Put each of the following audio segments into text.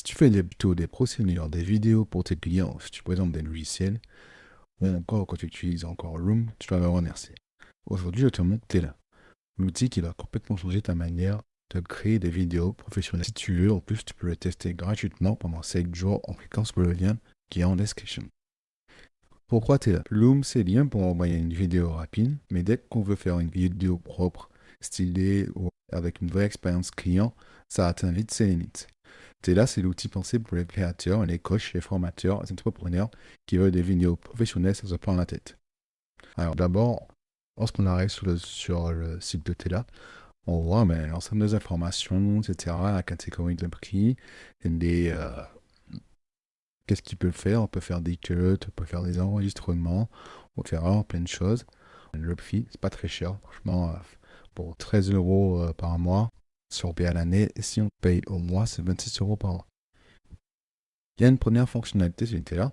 Si tu fais des procédures, des vidéos pour tes clients, si tu présentes des logiciels, ou encore quand tu utilises encore Loom, tu vas me remercier. Aujourd'hui, je te montre Tela, l'outil qui va complètement changer ta manière de créer des vidéos professionnelles. Si tu veux, en plus, tu peux le tester gratuitement pendant 7 jours en cliquant sur le lien qui est en description. Pourquoi Tela? Loom, c'est bien pour envoyer une vidéo rapide, mais dès qu'on veut faire une vidéo propre, stylée ou avec une vraie expérience client, ça atteint vite ses limites. Tela, c'est l'outil pensé pour les créateurs, les coachs, les formateurs, les entrepreneurs qui veulent des vidéos professionnelles sans se prendre la tête. Alors d'abord, lorsqu'on arrive sur le site de Tela, on voit l'ensemble des informations, etc., la catégorie de prix, qu'est-ce qu'il peut faire. On peut faire des cuts, on peut faire des enregistrements, on peut faire vraiment plein de choses. Le prix, c'est pas très cher, franchement, pour 13 euros par mois, si on paye à l'année, et si on paye au mois, c'est 26 euros par mois. Il y a une première fonctionnalité sur Tela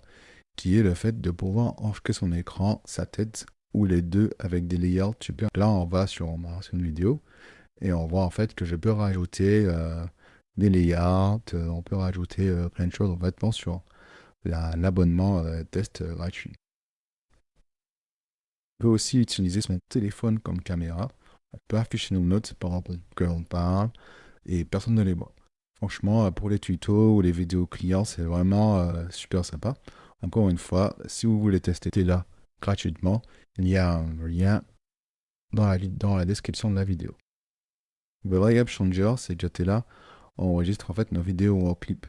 qui est le fait de pouvoir enregistrer son écran, sa tête ou les deux avec des layers super. Là, on va sur une vidéo et on voit en fait que je peux rajouter des layouts, on peut rajouter plein de choses en fait sur l'abonnement test gratuit. On peut aussi utiliser son téléphone comme caméra. On peut afficher nos notes pendant que l'on parle et personne ne les voit. Franchement, pour les tutos ou les vidéos clients, c'est vraiment super sympa. Encore une fois, si vous voulez tester Tela gratuitement, il y a un lien dans la description de la vidéo. Le vrai game changer, c'est que Tela enregistre en fait nos vidéos en clip.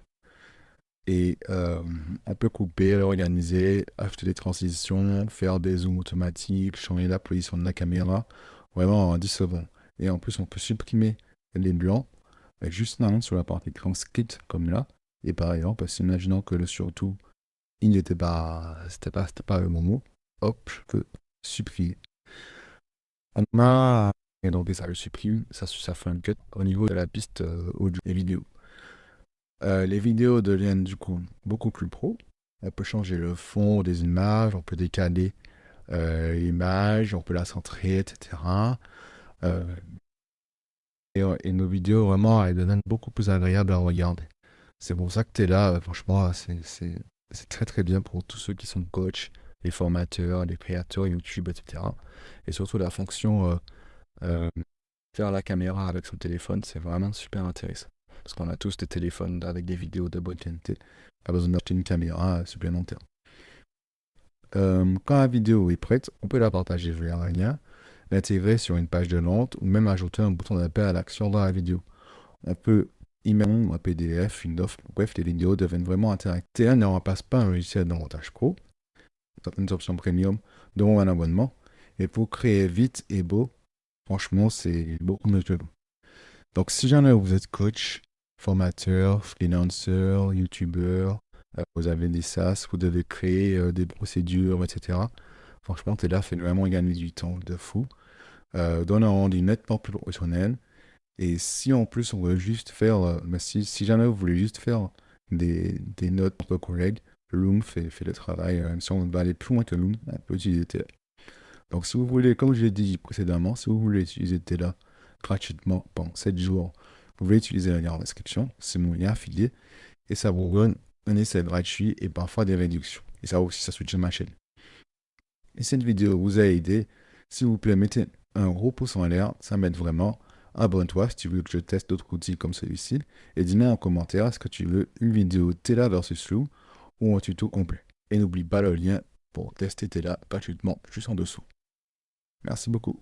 Et on peut couper, organiser, acheter des transitions, faire des zooms automatiques, changer la position de la caméra, vraiment en 10 secondes. Et en plus, on peut supprimer les blancs juste un sur la partie transcrite comme là. Et par exemple, imaginons que le surtout, il n'était pas, c'était pas le bon mot, hop, je peux supprimer. Et donc ça le supprime, ça fait un cut au niveau de la piste audio et vidéo. Les vidéos deviennent du coup beaucoup plus pro. On peut changer le fond des images, on peut décaler l'image, on peut la centrer, etc. Euh, et nos vidéos, vraiment, elles deviennent beaucoup plus agréables à regarder. C'est pour ça que tu es là, franchement, c'est très très bien pour tous ceux qui sont coachs, les formateurs, les créateurs YouTube, etc. Et surtout la fonction euh, faire la caméra avec son téléphone, c'est vraiment super intéressant. Parce qu'on a tous des téléphones avec des vidéos de bonne qualité. Pas besoin d'acheter une caméra supplémentaire. Quand la vidéo est prête, on peut la partager via un lien, l'intégrer sur une page de vente ou même ajouter un bouton d'appel à l'action dans la vidéo. On peut email, un PDF, une offre. Bref, les vidéos deviennent vraiment interactives. TL ne remplace pas un logiciel de montage pro. Certaines options premium demandent un abonnement. Et pour créer vite et beau, franchement, c'est beaucoup mieux que bon. Donc, si jamais vous êtes coach, formateur, freelancer, youtubeur, vous avez des SaaS, vous devez créer des procédures, etc. Franchement, Tela fait vraiment gagner du temps de fou. Donne un rendu nettement plus professionnel. Et si en plus on veut juste faire, si jamais vous voulez juste faire des notes entre collègues, Loom fait le travail. Même si on va aller plus loin que Loom, on peut utiliser Tela. Donc si vous voulez, comme je l'ai dit précédemment, si vous voulez utiliser Tela gratuitement pendant 7 jours, vous pouvez utiliser le lien en description, c'est mon lien affilié, et ça vous donne un essai gratuit et parfois des réductions. Et ça aussi, ça soutient ma chaîne. Et cette vidéo vous a aidé, s'il vous plaît, mettez un gros pouce en l'air, ça m'aide vraiment. Abonne-toi si tu veux que je teste d'autres outils comme celui-ci. Et dis-moi en commentaire, est-ce que tu veux une vidéo Tela versus Loom ou un tuto complet. Et n'oublie pas le lien pour tester Tela gratuitement juste en dessous. Merci beaucoup.